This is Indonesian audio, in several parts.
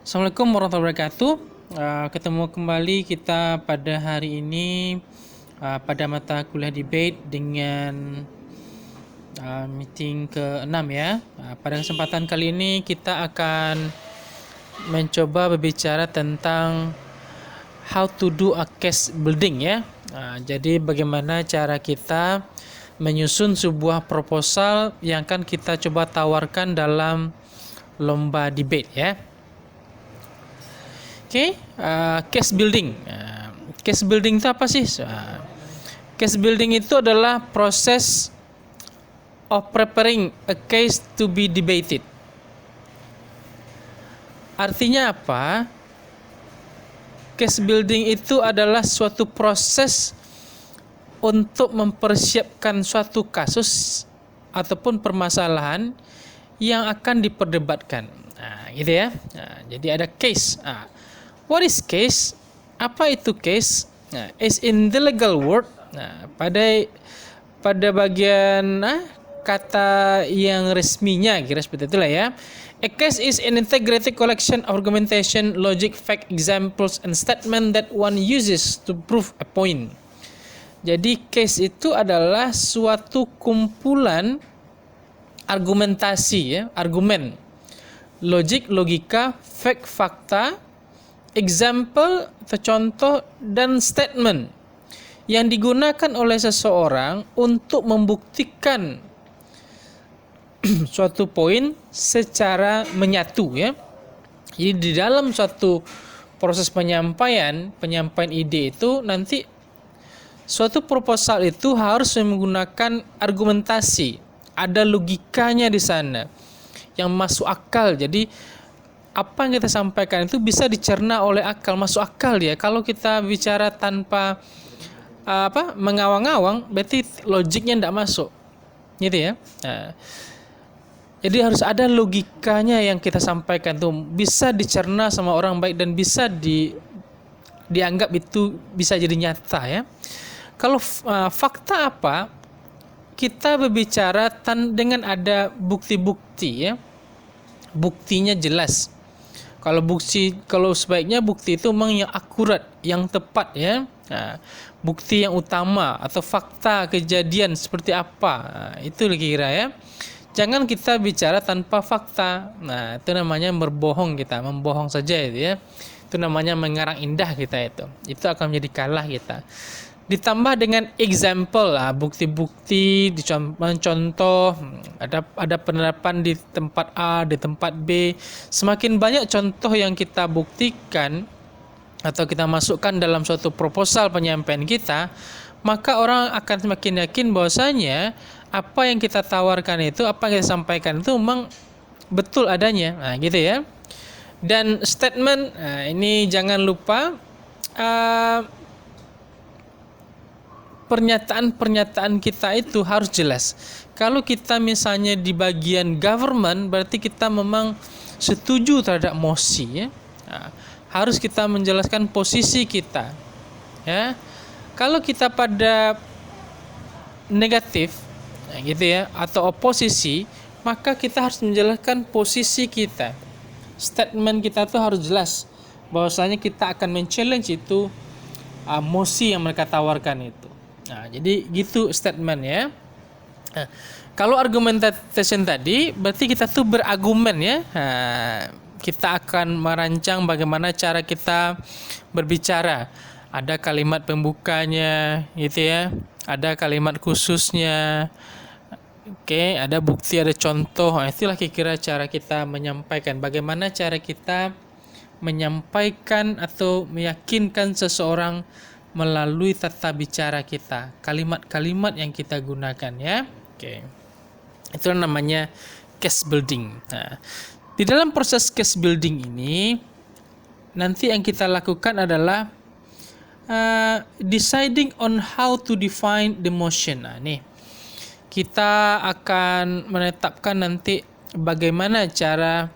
Assalamualaikum warahmatullahi wabarakatuh. Ketemu kembali kita pada hari ini pada mata kuliah debate dengan meeting ke-6 ya. Pada kesempatan kali ini kita akan mencoba berbicara tentang how to do a case building ya. Jadi bagaimana cara kita menyusun sebuah proposal yang akan kita coba tawarkan dalam lomba debate ya. Case building. Case building itu apa sih? Case building itu adalah proses of preparing a case to be debated. Artinya apa? Case building itu adalah suatu proses untuk mempersiapkan suatu kasus ataupun permasalahan yang akan diperdebatkan. Gitu ya. Jadi ada case. What is case? Apa itu case? Is in the legal word. Pada bagian kata yang resminya kira seperti itulah ya. A case is an integrated collection of argumentation, logic, fact, examples, and statement that one uses to prove a point. Jadi case itu adalah suatu kumpulan argumentasi ya, argumen, logik, logika, fact, fakta, example atau contoh, dan statement yang digunakan oleh seseorang untuk membuktikan suatu poin secara menyatu ya. Jadi di dalam suatu proses penyampaian ide itu nanti suatu proposal itu harus menggunakan argumentasi, ada logikanya di sana yang masuk akal. Jadi apa yang kita sampaikan itu bisa dicerna oleh akal, masuk akal ya. Kalau kita bicara tanpa mengawang-awang, berarti logiknya tidak masuk, gitu ya. Jadi harus ada logikanya yang kita sampaikan tuh bisa dicerna sama orang baik dan bisa dianggap itu bisa jadi nyata ya. Kalau fakta apa? Kita berbicara dengan ada bukti-bukti ya. Buktinya jelas. Kalau sebaiknya bukti itu memang yang akurat, yang tepat ya. Bukti yang utama atau fakta kejadian seperti apa. Itu kira ya. Jangan kita bicara tanpa fakta. Itu namanya berbohong kita, membohong saja itu ya. Itu namanya mengarang indah kita itu. Itu akan menjadi kalah kita. Ditambah dengan example bukti-bukti, contoh, ada penerapan di tempat A, di tempat B. Semakin banyak contoh yang kita buktikan atau kita masukkan dalam suatu proposal penyampaian kita, maka orang akan semakin yakin bahwasanya apa yang kita tawarkan itu, apa yang kita sampaikan itu memang betul adanya. Gitu ya. Dan statement, ini jangan lupa pernyataan kita itu harus jelas. Kalau kita misalnya di bagian government, berarti kita memang setuju terhadap mosi ya. Harus kita menjelaskan posisi kita ya. Kalau kita pada negatif gitu ya, atau oposisi, maka kita harus menjelaskan posisi kita. Statement kita tuh harus jelas bahwasanya kita akan men-challenge itu mosi yang mereka tawarkan itu. Jadi gitu statement ya. Kalau argumentation tadi berarti kita tuh berargumen ya. Kita akan merancang bagaimana cara kita berbicara. Ada kalimat pembukanya gitu ya. Ada kalimat khususnya. Ada bukti, ada contoh. Itulah kira-kira cara kita menyampaikan. Bagaimana cara kita menyampaikan atau meyakinkan seseorang melalui tata bicara kita, kalimat-kalimat yang kita gunakan ya. Itu namanya case building. Di dalam proses case building ini nanti yang kita lakukan adalah deciding on how to define the motion. Nih kita akan menetapkan nanti bagaimana cara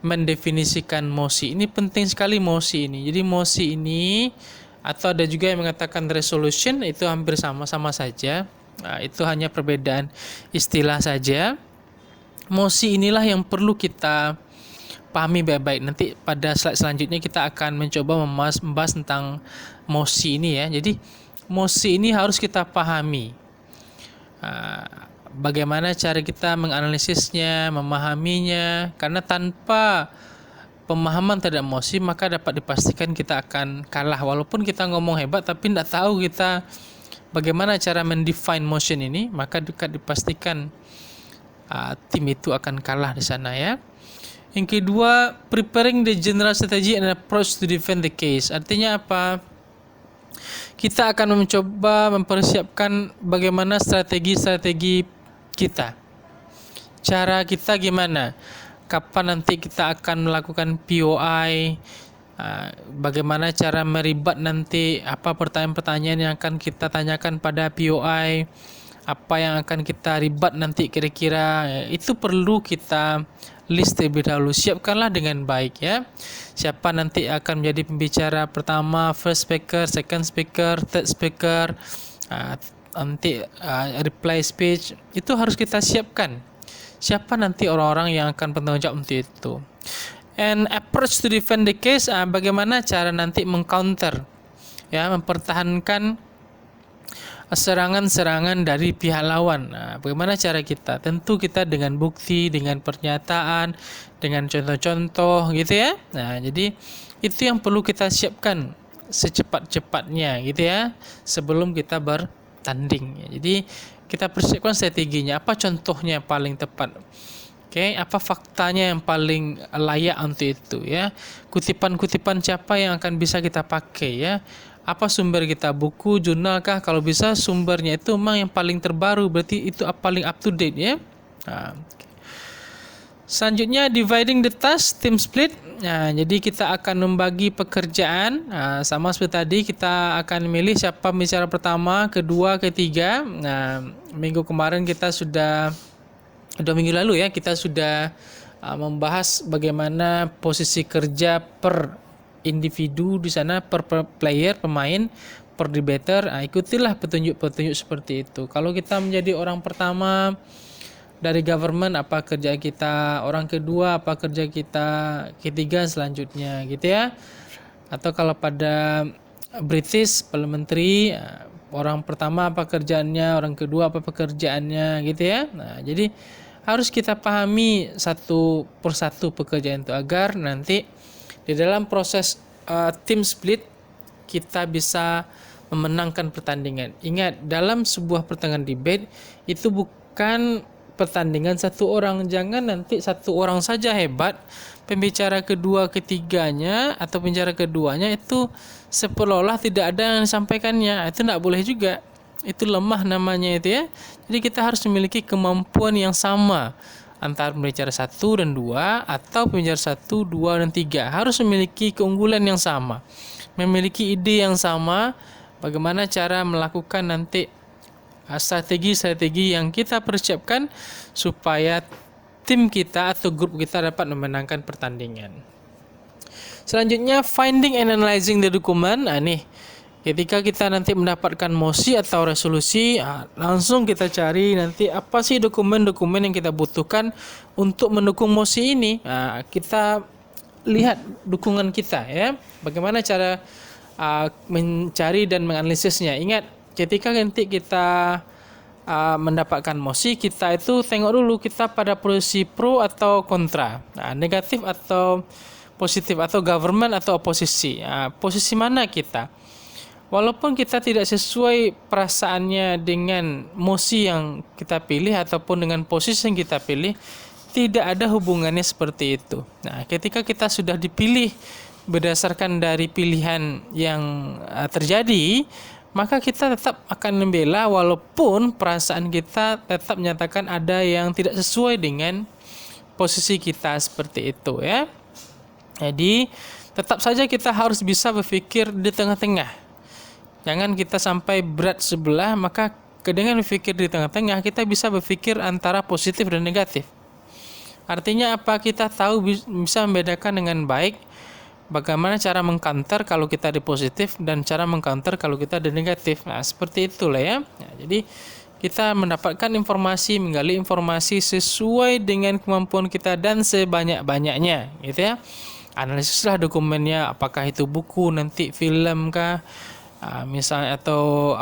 mendefinisikan mosi. Ini penting sekali mosi ini. Jadi mosi ini, atau ada juga yang mengatakan resolution, itu hampir sama-sama saja. Itu hanya perbedaan istilah saja. Mosi inilah yang perlu kita pahami baik-baik. Nanti pada slide selanjutnya kita akan mencoba membahas tentang mosi ini ya. Jadi mosi ini harus kita pahami. Bagaimana cara kita menganalisisnya, memahaminya, karena tanpa pemahaman terhadap mosi maka dapat dipastikan kita akan kalah. Walaupun kita ngomong hebat tapi tidak tahu kita bagaimana cara mendefine motion ini, maka dapat dipastikan tim itu akan kalah di sana ya. Yang kedua, preparing the general strategy and approach to defend the case. Artinya apa? Kita akan mencoba mempersiapkan bagaimana strategi-strategi kita. Cara kita gimana? Kapan nanti kita akan melakukan POI? Bagaimana cara meribat nanti? Apa pertanyaan-pertanyaan yang akan kita tanyakan pada POI? Apa yang akan kita ribat nanti kira-kira? Itu perlu kita list terlebih dahulu. Siapkanlah dengan baik ya. Siapa nanti akan menjadi pembicara pertama, first speaker, second speaker, third speaker, nanti reply speech, itu harus kita siapkan. Siapa nanti orang-orang yang akan bertanggung jawab untuk itu. And approach to defend the case, bagaimana cara nanti mengcounter ya, mempertahankan serangan-serangan dari pihak lawan. Bagaimana cara kita? Tentu kita dengan bukti, dengan pernyataan, dengan contoh-contoh gitu ya. Jadi itu yang perlu kita siapkan secepat-cepatnya gitu ya, sebelum kita bertanding. Jadi kita persiapkan strateginya, apa contohnya paling tepat. Apa faktanya yang paling layak untuk itu ya. Kutipan-kutipan siapa yang akan bisa kita pakai ya. Apa sumber kita, buku, jurnal kah? Kalau bisa sumbernya itu memang yang paling terbaru, berarti itu paling up to date ya. Selanjutnya dividing the task, team split. Jadi kita akan membagi pekerjaan. Sama seperti tadi, kita akan memilih siapa pembicara pertama, kedua, ketiga. Minggu kemarin kita sudah 2 minggu lalu ya, kita sudah membahas bagaimana posisi kerja per individu di sana, per player, pemain, per debater. Ikutilah petunjuk-petunjuk seperti itu. Kalau kita menjadi orang pertama dari government, apa kerja kita, orang kedua apa kerja kita, ketiga selanjutnya gitu ya. Atau kalau pada British parliamentary, orang pertama apa kerjaannya, orang kedua apa pekerjaannya gitu ya. Jadi harus kita pahami satu persatu pekerjaan itu agar nanti di dalam proses team split kita bisa memenangkan pertandingan. Ingat, dalam sebuah pertandingan debate itu bukan pertandingan satu orang. Jangan nanti satu orang saja hebat, pembicara kedua ketiganya atau pembicara keduanya itu seolah-olah tidak ada yang disampaikannya. Itu tidak boleh juga. Itu lemah namanya itu ya. Jadi kita harus memiliki kemampuan yang sama antara pembicara 1 dan 2 atau pembicara 1, 2 dan 3. Harus memiliki keunggulan yang sama, memiliki ide yang sama, bagaimana cara melakukan nanti strategi-strategi yang kita persiapkan supaya tim kita atau grup kita dapat memenangkan pertandingan. Selanjutnya finding and analyzing the document. Nih, ketika kita nanti mendapatkan mosi atau resolusi, langsung kita cari nanti apa sih dokumen-dokumen yang kita butuhkan untuk mendukung mosi ini. Kita lihat dukungan kita ya. Bagaimana cara mencari dan menganalisisnya. Ingat, ketika nanti kita mendapatkan mosi, kita itu tengok dulu kita pada posisi pro atau kontra, negatif atau positif, atau government atau oposisi. Posisi mana kita? Walaupun kita tidak sesuai perasaannya dengan mosi yang kita pilih ataupun dengan posisi yang kita pilih, tidak ada hubungannya seperti itu. Ketika kita sudah dipilih berdasarkan dari pilihan yang terjadi, maka kita tetap akan membela walaupun perasaan kita tetap menyatakan ada yang tidak sesuai dengan posisi kita seperti itu ya. Jadi tetap saja kita harus bisa berpikir di tengah-tengah. Jangan kita sampai berat sebelah, maka dengan berpikir di tengah-tengah kita bisa berpikir antara positif dan negatif. Artinya apa? Kita tahu bisa membedakan dengan baik bagaimana cara mengcounter kalau kita di positif dan cara mengcounter kalau kita di negatif. Seperti itulah ya. Jadi kita mendapatkan informasi, menggali informasi sesuai dengan kemampuan kita dan sebanyak-banyaknya, gitu ya. Analisislah dokumennya, apakah itu buku, nanti film kah, misalnya atau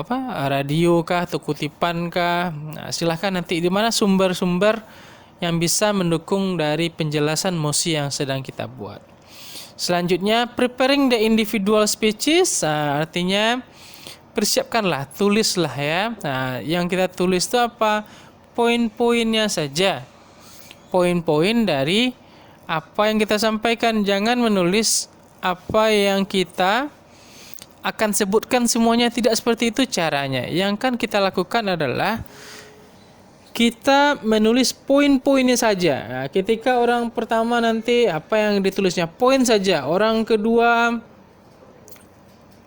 radio kah, atau kutipan kah. Silahkan nanti di mana sumber-sumber yang bisa mendukung dari penjelasan mosi yang sedang kita buat. Selanjutnya, preparing the individual speeches, artinya persiapkanlah, tulislah ya. Yang kita tulis itu apa? Poin-poinnya saja. Poin-poin dari apa yang kita sampaikan. Jangan menulis apa yang kita akan sebutkan semuanya, tidak seperti itu caranya. Yang kan kita lakukan adalah kita menulis poin-poinnya saja. Ketika orang pertama nanti apa yang ditulisnya poin saja, orang kedua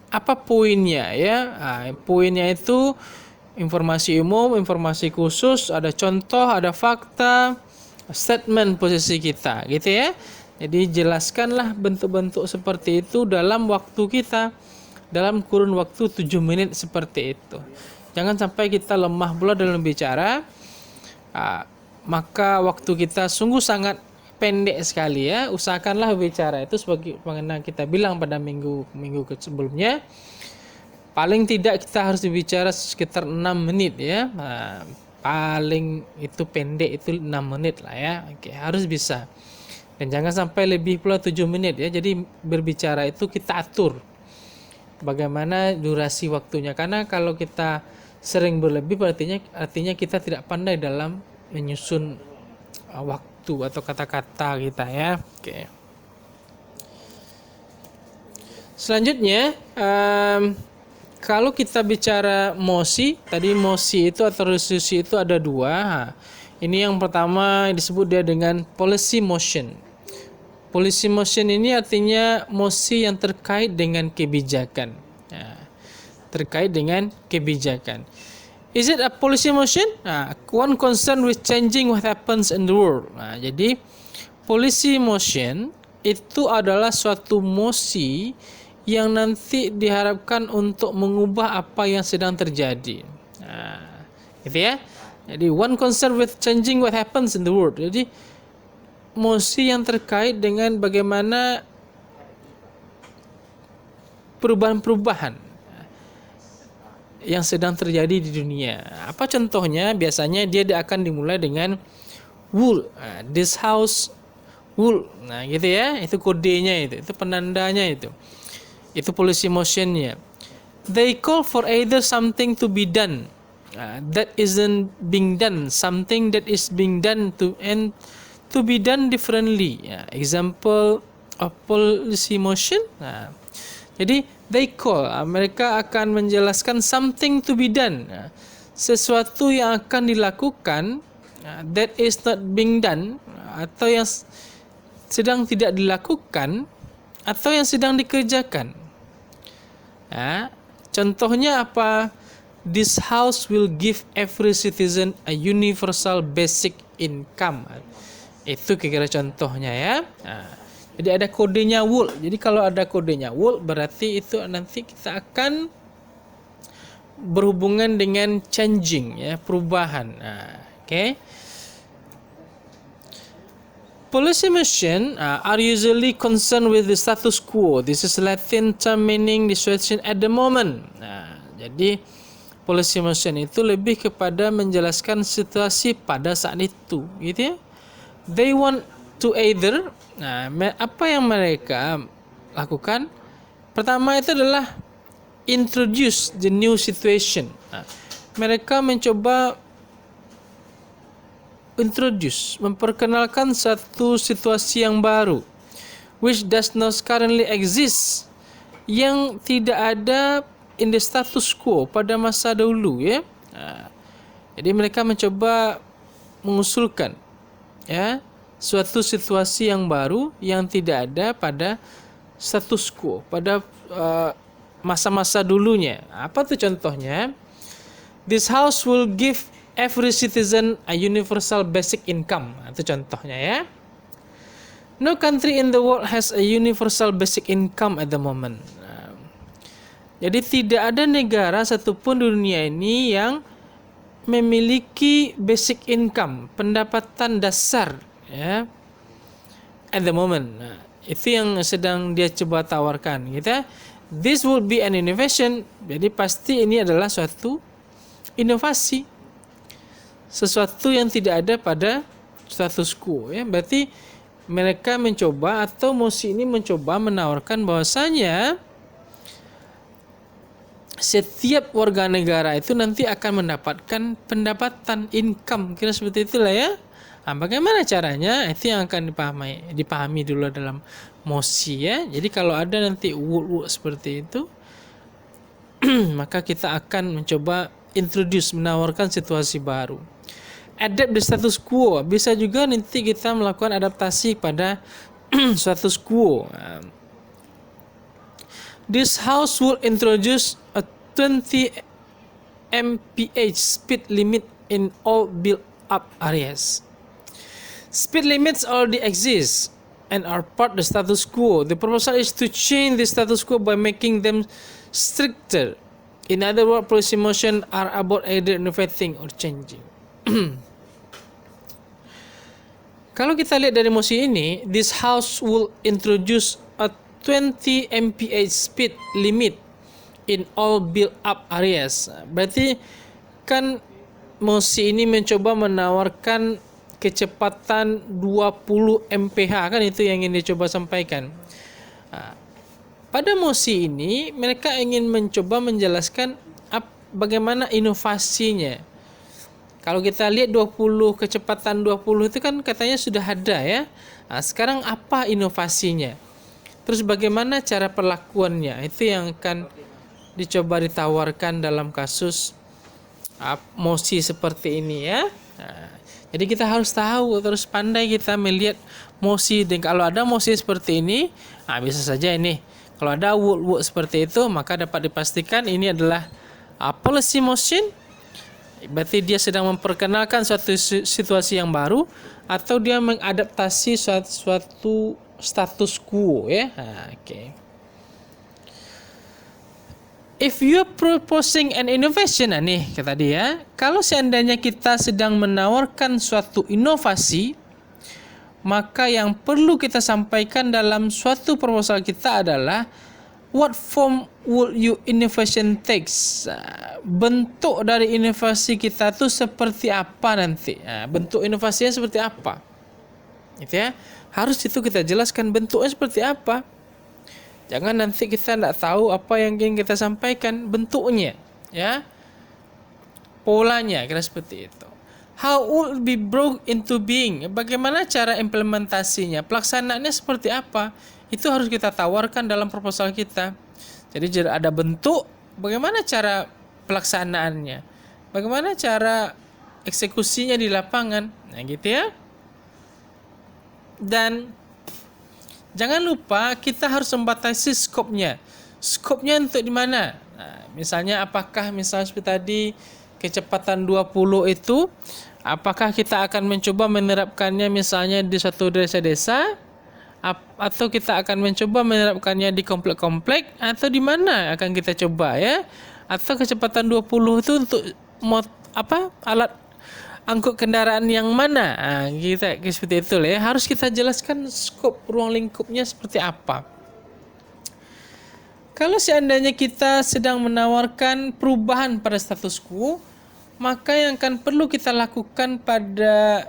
apa poinnya ya. Poinnya itu informasi umum, informasi khusus, ada contoh, ada fakta, statement posisi kita, gitu ya. Jadi jelaskanlah bentuk-bentuk seperti itu dalam waktu kita, dalam kurun waktu 7 menit seperti itu. Jangan sampai kita lemah pula dalam bicara, maka waktu kita sungguh sangat pendek sekali ya. Usahakanlah bicara itu sebagaimana kita bilang pada minggu sebelumnya, paling tidak kita harus berbicara sekitar 6 menit ya. Paling itu pendek itu 6 menit lah ya. Oke, harus bisa. Dan jangan sampai lebih pula 7 menit ya. Jadi berbicara itu kita atur bagaimana durasi waktunya, karena kalau kita sering berlebih artinya kita tidak pandai dalam menyusun waktu atau kata-kata kita ya. Oke. Selanjutnya, kalau kita bicara mosi, tadi mosi itu atau resolusi itu ada dua. Ini yang pertama disebut dia dengan policy motion. Policy motion ini artinya mosi yang terkait dengan kebijakan. Terkait dengan kebijakan. Is it a policy motion? One concerned with changing what happens in the world. Jadi policy motion itu adalah suatu mosi yang nanti diharapkan untuk mengubah apa yang sedang terjadi. Gitu ya. Jadi one concerned with changing what happens in the world. Jadi mosi yang terkait dengan bagaimana perubahan-perubahan yang sedang terjadi di dunia. Apa contohnya? Biasanya dia akan dimulai dengan wool. This house wool. Gitu ya. Itu kodenya itu penandanya itu. Itu policy motionnya. They call for either something to be done that isn't being done, something that is being done to be done differently. Example of policy motion. Jadi they call, mereka akan menjelaskan something to be done, sesuatu yang akan dilakukan that is not being done, atau yang sedang tidak dilakukan, atau yang sedang dikerjakan. Contohnya apa? This house will give every citizen a universal basic income. Itu kira-kira contohnya ya. Jadi ada kodenya wool. Jadi kalau ada kodenya wool berarti itu nanti kita akan berhubungan dengan changing ya, perubahan. Okay. Policy motion are usually concerned with the status quo. This is Latin term meaning the situation at the moment. Jadi policy motion itu lebih kepada menjelaskan situasi pada saat itu, gitu ya. They want to either, apa yang mereka lakukan? Pertama itu adalah introduce the new situation. Mereka mencoba memperkenalkan satu situasi yang baru, which does not currently exist, yang tidak ada in the status quo pada masa dahulu ya. Jadi mereka mencoba mengusulkan ya suatu situasi yang baru yang tidak ada pada status quo pada masa-masa dulunya. Apa tuh contohnya? This house will give every citizen a universal basic income. Itu contohnya ya. No country in the world has a universal basic income at the moment. Jadi tidak ada negara satupun di dunia ini yang memiliki basic income, pendapatan dasar, ya, at the moment. Nah, itu yang sedang dia coba tawarkan, gitu ya. This would be an innovation. Jadi pasti ini adalah suatu inovasi, sesuatu yang tidak ada pada status quo, ya. Berarti mereka mencoba, atau mosi ini mencoba menawarkan bahwasanya setiap warga negara itu nanti akan mendapatkan pendapatan, income, kira seperti itulah, ya. Nah, bagaimana caranya? Itu yang akan dipahami dulu dalam mosi, ya. Jadi kalau ada nanti word seperti itu, maka kita akan mencoba menawarkan situasi baru. Adapt the status quo, bisa juga nanti kita melakukan adaptasi pada status quo. This house will introduce a 20 mph speed limit in all built-up areas. Speed limits already exist and are part of the status quo. The proposal is to change the status quo by making them stricter. In other words, policy motion are about either innovating or changing. Kalau kita lihat dari mosi ini, this house will introduce a 20 mph speed limit in all built-up areas. Berarti kan mosi ini mencoba menawarkan kecepatan 20 mph, kan itu yang ingin dicoba sampaikan. Pada mosi ini mereka ingin mencoba menjelaskan bagaimana inovasinya. Kalau kita lihat 20, kecepatan 20 itu kan katanya sudah ada, ya. Nah, sekarang apa inovasinya? Terus bagaimana cara perlakuannya? Itu yang akan dicoba ditawarkan dalam kasus mosi seperti ini, ya. Nah, jadi kita harus tahu, terus pandai kita melihat mosi. Dan kalau ada mosi seperti ini, bisa saja ini. Kalau ada word seperti itu, maka dapat dipastikan ini adalah policy motion. Berarti dia sedang memperkenalkan suatu situasi yang baru, atau dia mengadaptasi suatu status quo, ya. Okay. If you are proposing an innovation, nih kata dia, kalau seandainya kita sedang menawarkan suatu inovasi, maka yang perlu kita sampaikan dalam suatu proposal kita adalah what form will you innovation takes? Bentuk dari inovasi kita tuh seperti apa nanti? Bentuk inovasinya seperti apa? Gitu, ya. Harus itu kita jelaskan bentuknya seperti apa. Jangan nanti kita tidak tahu apa yang ingin kita sampaikan, bentuknya, ya, polanya, kira seperti itu. How will be brought into being? Bagaimana cara implementasinya? Pelaksanaannya seperti apa? Itu harus kita tawarkan dalam proposal kita. Jadi ada bentuk, bagaimana cara pelaksanaannya? Bagaimana cara eksekusinya di lapangan? Nah, gitu, ya. Dan jangan lupa kita harus membatasi skopnya. Skopnya untuk di mana? Nah, misalnya apakah seperti tadi kecepatan 20 itu, apakah kita akan mencoba menerapkannya misalnya di suatu desa-desa, atau kita akan mencoba menerapkannya di komplek-komplek, atau di mana akan kita coba, ya? Atau kecepatan 20 itu untuk alat angkut kendaraan yang mana? Kita seperti itu, ya. Harus kita jelaskan skop, ruang lingkupnya seperti apa. Kalau seandainya kita sedang menawarkan perubahan pada status quo, maka yang akan perlu kita lakukan pada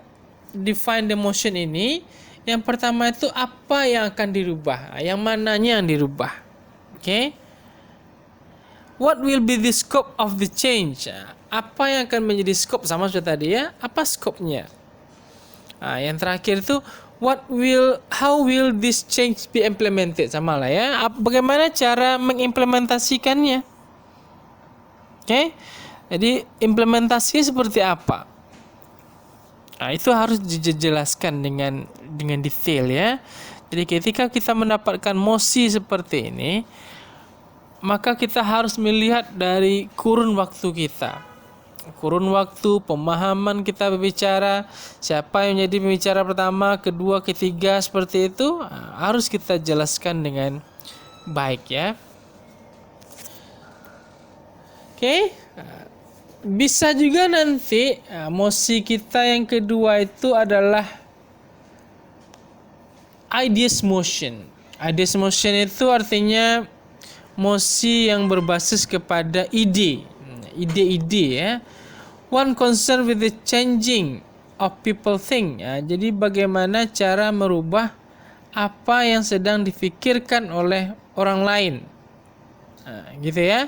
define the motion ini, yang pertama itu apa yang akan dirubah, yang mananya yang dirubah. Okay? What will be the scope of the change? Apa yang akan menjadi scope, sama seperti tadi, ya. Apa skopnya? Yang terakhir itu how will this change be implemented, sama lah, ya. Bagaimana cara mengimplementasikannya? Oke. Jadi implementasi seperti apa? Itu harus dijelaskan dengan detail, ya. Jadi ketika kita mendapatkan mosi seperti ini, maka kita harus melihat dari kurun waktu kita. Kurun waktu, pemahaman kita berbicara, siapa yang menjadi pembicara pertama, kedua, ketiga, seperti itu harus kita jelaskan dengan baik, ya. Oke. Bisa juga nanti mosi kita yang kedua itu adalah ideas motion. Ideas motion itu artinya mosi yang berbasis kepada ide. Ide-ide ya. One concern with the changing of people think. Jadi bagaimana cara merubah apa yang sedang difikirkan oleh orang lain. Gitu ya.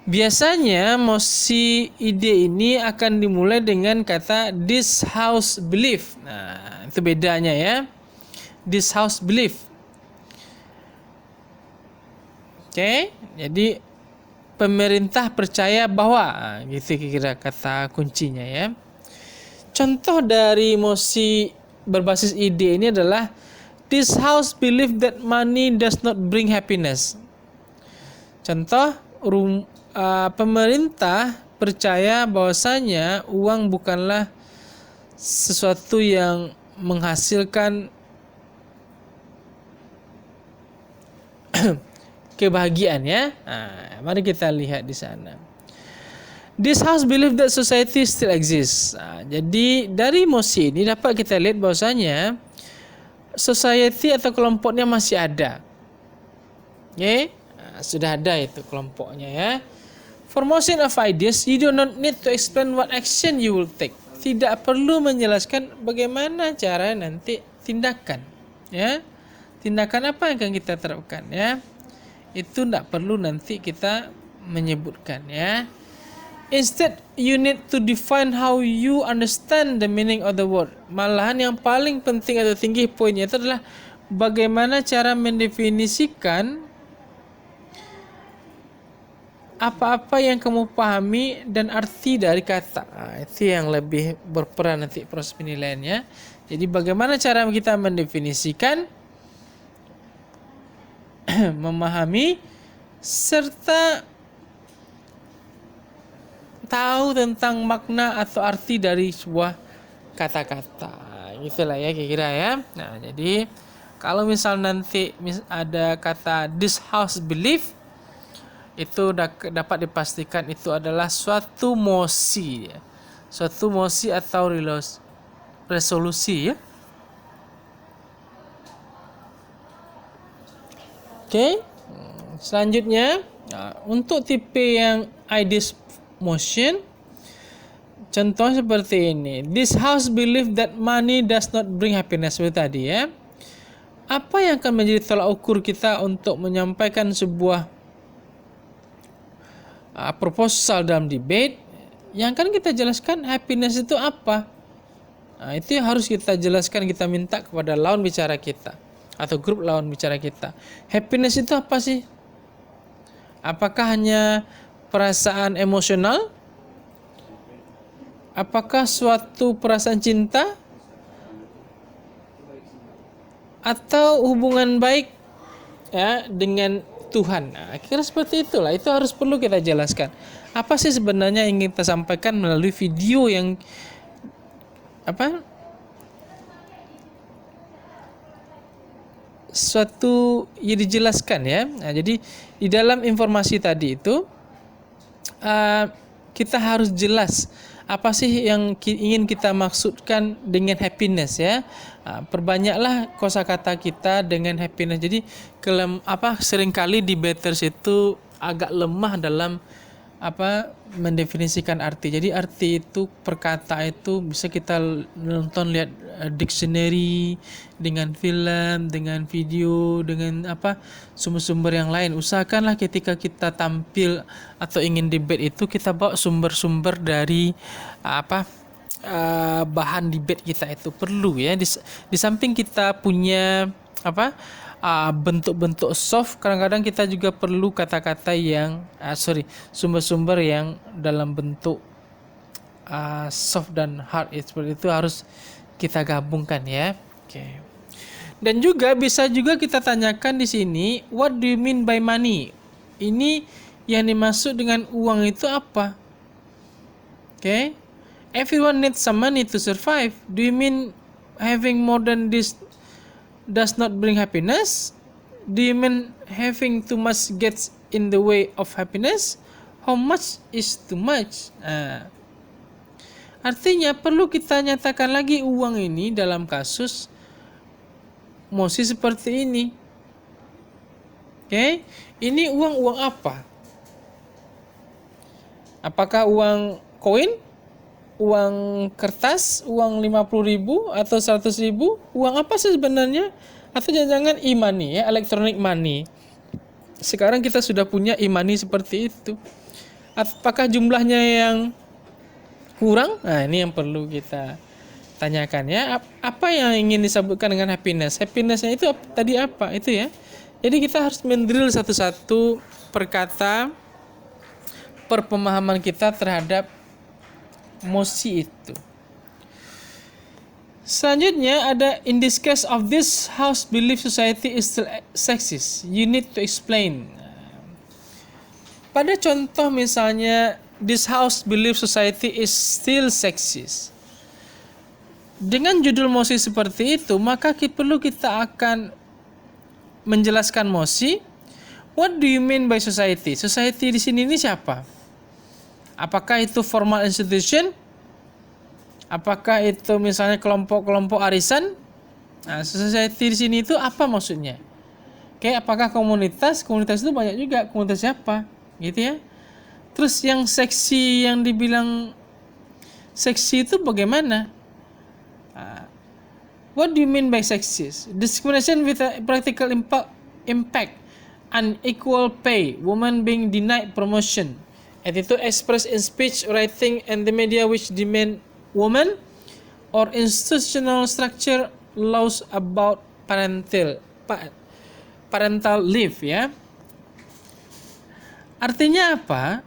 Biasanya mosi ide ini akan dimulai dengan kata this house belief. Nah, itu bedanya ya. This house belief. Oke, jadi pemerintah percaya bahwa, gitu kira kata kuncinya ya. Contoh dari mosi berbasis ide ini adalah this house believe that money does not bring happiness. Contoh, pemerintah percaya bahwasanya uang bukanlah sesuatu yang menghasilkan kebahagiaan ya. Mari kita lihat di sana. This house believe that society still exists. Jadi dari mosi ini dapat kita lihat bahwasanya society atau kelompoknya masih ada. Oke, sudah ada itu kelompoknya ya. For motion of ideas, you do not need to explain what action you will take. Tidak perlu menjelaskan bagaimana cara nanti tindakan, ya. Tindakan apa yang akan kita terapkan, ya. Itu tidak perlu nanti kita menyebutkan, ya. Instead, you need to define how you understand the meaning of the word. Malahan yang paling penting atau tinggi poinnya itu adalah bagaimana cara mendefinisikan apa-apa yang kamu pahami dan arti dari kata. Itu yang lebih berperan nanti proses penilaiannya. Jadi bagaimana cara kita mendefinisikan, memahami, serta tahu tentang makna atau arti dari sebuah kata-kata. Itulah ya kira-kira ya. Nah, jadi kalau misal nanti ada kata this house belief, itu dapat dipastikan itu adalah suatu mosi ya. Suatu mosi atau resolusi ya. Oke. Selanjutnya, untuk tipe yang ideas motion, contoh seperti ini. This house believe that money does not bring happiness, seperti tadi ya. Apa yang akan menjadi tolak ukur kita untuk menyampaikan sebuah proposal dalam debate? Yang kan kita jelaskan happiness itu apa? Itu yang harus kita jelaskan, kita minta kepada lawan bicara kita atau grup lawan bicara kita. Happiness itu apa sih? Apakah hanya perasaan emosional? Apakah suatu perasaan cinta? Atau hubungan baik ya dengan Tuhan. Kira seperti itulah. Itu harus perlu kita jelaskan. Apa sih sebenarnya yang ingin kita sampaikan melalui video yang suatu yang dijelaskan ya. Jadi di dalam informasi tadi itu kita harus jelas apa sih yang ingin kita maksudkan dengan happiness ya. Perbanyaklah kosakata kita dengan happiness. Jadi seringkali debaters itu agak lemah dalam mendefinisikan arti. Jadi arti itu perkata itu bisa kita nonton, lihat dictionary, dengan film, dengan video, dengan sumber-sumber yang lain. Usahakanlah ketika kita tampil atau ingin debate itu kita bawa sumber-sumber dari bahan debate kita itu perlu ya. Di samping kita punya bentuk-bentuk soft, kadang-kadang kita juga perlu kata-kata yang sumber-sumber yang dalam bentuk soft dan hard. Seperti itu harus kita gabungkan ya. Oke. Dan juga bisa juga kita tanyakan di sini, what do you mean by money? Ini yang dimaksud dengan uang itu apa? Oke. Everyone needs some money to survive. Do you mean having more than this does not bring happiness? Do you mean having too much gets in the way of happiness? How much is too much? Artinya perlu kita nyatakan lagi uang ini dalam kasus mosi seperti ini. Oke, ini uang apa? Apakah uang koin, uang kertas, uang 50.000 atau 100.000? Uang apa sih sebenarnya? Atau jangan-jangan e-money ya, electronic money. Sekarang kita sudah punya e-money seperti itu. Apakah jumlahnya yang kurang? Nah, ini yang perlu kita tanyakan ya. Apa yang ingin disebutkan dengan happiness? Happinessnya itu tadi apa? Itu ya. Jadi kita harus mendrill satu-satu perkata per pemahaman kita terhadap mosi itu. Selanjutnya ada, in this case of this house belief society is still sexist. You need to explain. Pada contoh misalnya this house belief society is still sexist. Dengan judul mosi seperti itu, maka perlu kita akan menjelaskan mosi. What do you mean by society? Society di sini ini siapa? Apakah itu formal institution? Apakah itu misalnya kelompok-kelompok arisan? Nah, society di sini itu apa maksudnya? Oke, apakah komunitas? Komunitas itu banyak juga. Komunitas siapa? Gitu ya. Terus yang seksi, yang dibilang seksi itu bagaimana? What do you mean by sexist? Discrimination with a practical impact, unequal pay, women being denied promotion, attitude expressed in speech, writing, and the media which demand women, or institutional structure laws about parental leave ya. Artinya apa?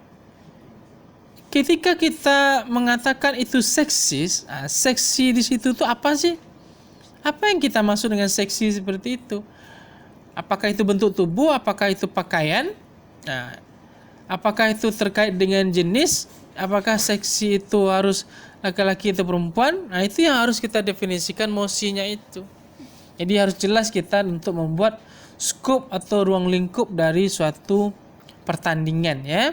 Ketika kita mengatakan itu seksis, seksi di situ tuh apa sih? Apa yang kita maksud dengan seksi seperti itu? Apakah itu bentuk tubuh? Apakah itu pakaian? Nah, apakah itu terkait dengan jenis? Apakah seksi itu harus laki-laki atau perempuan? Nah, itu yang harus kita definisikan mosinya itu. Jadi harus jelas kita untuk membuat skop atau ruang lingkup dari suatu pertandingan ya.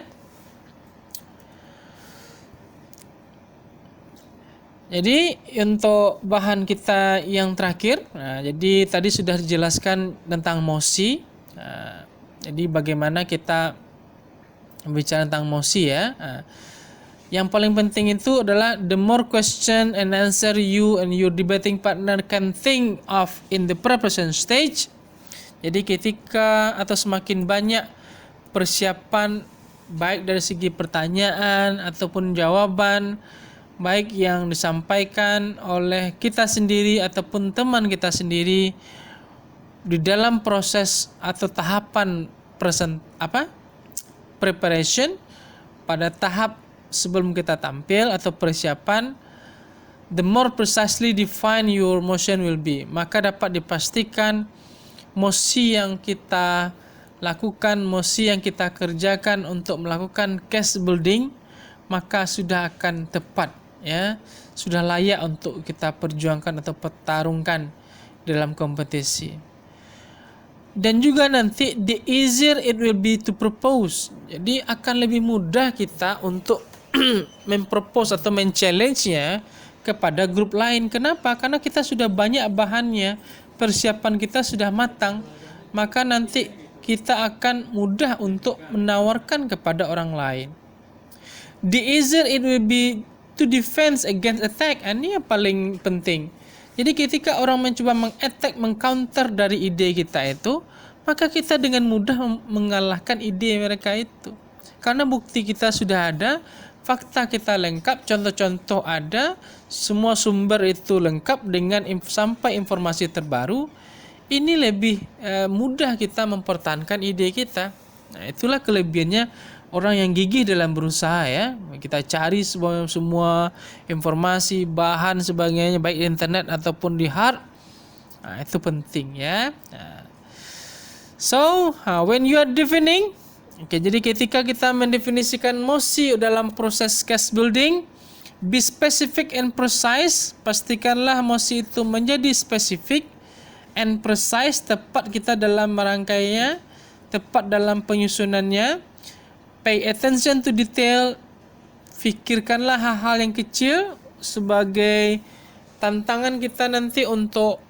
Jadi untuk bahan kita yang terakhir, jadi tadi sudah dijelaskan tentang mosi. Jadi bagaimana kita bicara tentang mosi ya. Yang paling penting itu adalah the more question and answer you and your debating partner can think of in the preparation stage. Jadi ketika atau semakin banyak persiapan baik dari segi pertanyaan ataupun jawaban, baik yang disampaikan oleh kita sendiri ataupun teman kita sendiri di dalam proses atau tahapan preparation, pada tahap sebelum kita tampil atau persiapan, the more precisely define your motion will be, maka dapat dipastikan mosi yang kita lakukan, mosi yang kita kerjakan untuk melakukan case building, maka sudah akan tepat ya, sudah layak untuk kita perjuangkan atau pertarungkan dalam kompetisi. Dan juga nanti the easier it will be to propose. Jadi akan lebih mudah kita untuk mempropose atau men-challenge-nya kepada grup lain. Kenapa? Karena kita sudah banyak bahannya, persiapan kita sudah matang, maka nanti kita akan mudah untuk menawarkan kepada orang lain. The easier it will be to defense against attack. Ini yang paling penting. Jadi ketika orang mencoba meng-attack, meng-counter dari ide kita itu, maka kita dengan mudah mengalahkan ide mereka itu. Karena bukti kita sudah ada, fakta kita lengkap, contoh-contoh ada, semua sumber itu lengkap dengan sampai informasi terbaru. Ini lebih mudah kita mempertahankan ide kita. Nah, itulah kelebihannya orang yang gigih dalam berusaha ya. Kita cari semua informasi, bahan sebagainya baik di internet ataupun di hard. Nah, itu penting ya. So, when you are defining, jadi ketika kita mendefinisikan mosi dalam proses case building, be specific and precise. Pastikanlah mosi itu menjadi spesifik and precise, tepat kita dalam merangkainya, tepat dalam penyusunannya. pay attention to detail. Fikirkanlah hal-hal yang kecil sebagai tantangan kita nanti untuk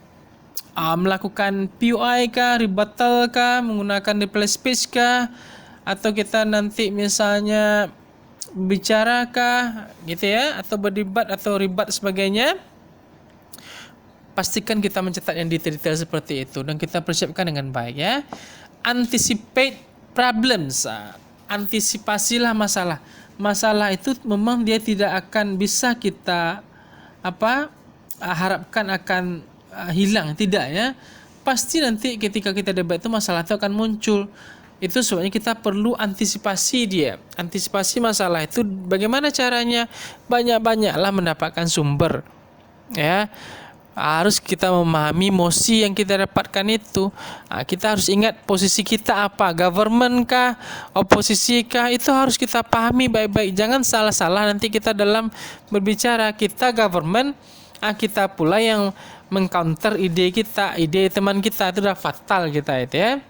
melakukan PUI kah, rebuttal kah, menggunakan reply speech kah, atau kita nanti misalnya bicara kah, gitu ya, atau berdebat atau ribat sebagainya. Pastikan kita mencatat yang detail-detail seperti itu dan kita persiapkan dengan baik ya. Anticipate problems. Antisipasilah masalah. Masalah itu memang dia tidak akan bisa kita harapkan akan hilang, tidak ya. Pasti nanti ketika kita debat itu masalah itu akan muncul. Itu sebabnya kita perlu antisipasi dia. Antisipasi masalah itu bagaimana caranya? Banyak-banyaklah mendapatkan sumber. Ya. Harus kita memahami mosi yang kita dapatkan itu. Kita harus ingat posisi kita apa, government kah, oposisi kah, itu harus kita pahami baik-baik. Jangan salah-salah nanti kita dalam berbicara. Kita government, kita pula yang mengcounter ide kita, ide teman kita, itu udah fatal kita itu ya.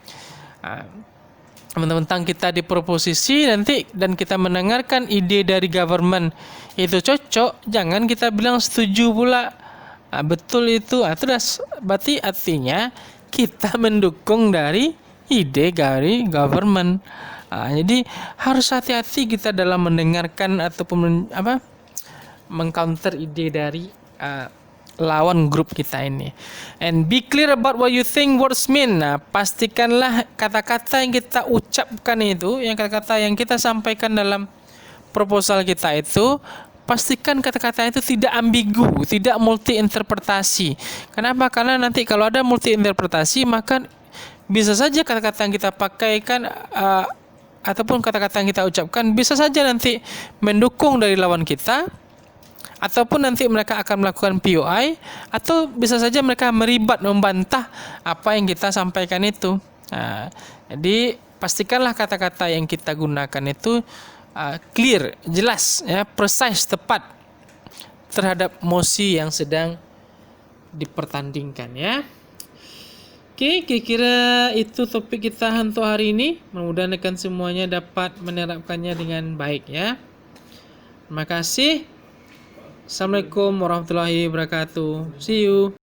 Mentang-mentang kita di proposisi nanti dan kita mendengarkan ide dari government itu cocok, jangan kita bilang setuju pula. Betul itu, berarti artinya kita mendukung dari ide dari government. Jadi harus hati-hati kita dalam mendengarkan ataupun mengcounter ide dari lawan grup kita ini. And be clear about what you think words mean. Pastikanlah kata-kata yang kita ucapkan itu, yang kata-kata yang kita sampaikan dalam proposal kita itu, pastikan kata-kata itu tidak ambigu, tidak multi interpretasi. Kenapa? Karena nanti kalau ada multi interpretasi, maka bisa saja kata-kata yang kita pakaikan ataupun kata-kata yang kita ucapkan bisa saja nanti mendukung dari lawan kita, ataupun nanti mereka akan melakukan PUI, atau bisa saja mereka meribat, membantah apa yang kita sampaikan itu. Jadi pastikanlah kata-kata yang kita gunakan itu clear, jelas, ya, precise, tepat terhadap mosi yang sedang dipertandingkan ya. Oke, kira-kira itu topik kita untuk hari ini. Mudah-mudahan rekan semuanya dapat menerapkannya dengan baik ya. Terima kasih. Assalamualaikum warahmatullahi wabarakatuh. See you.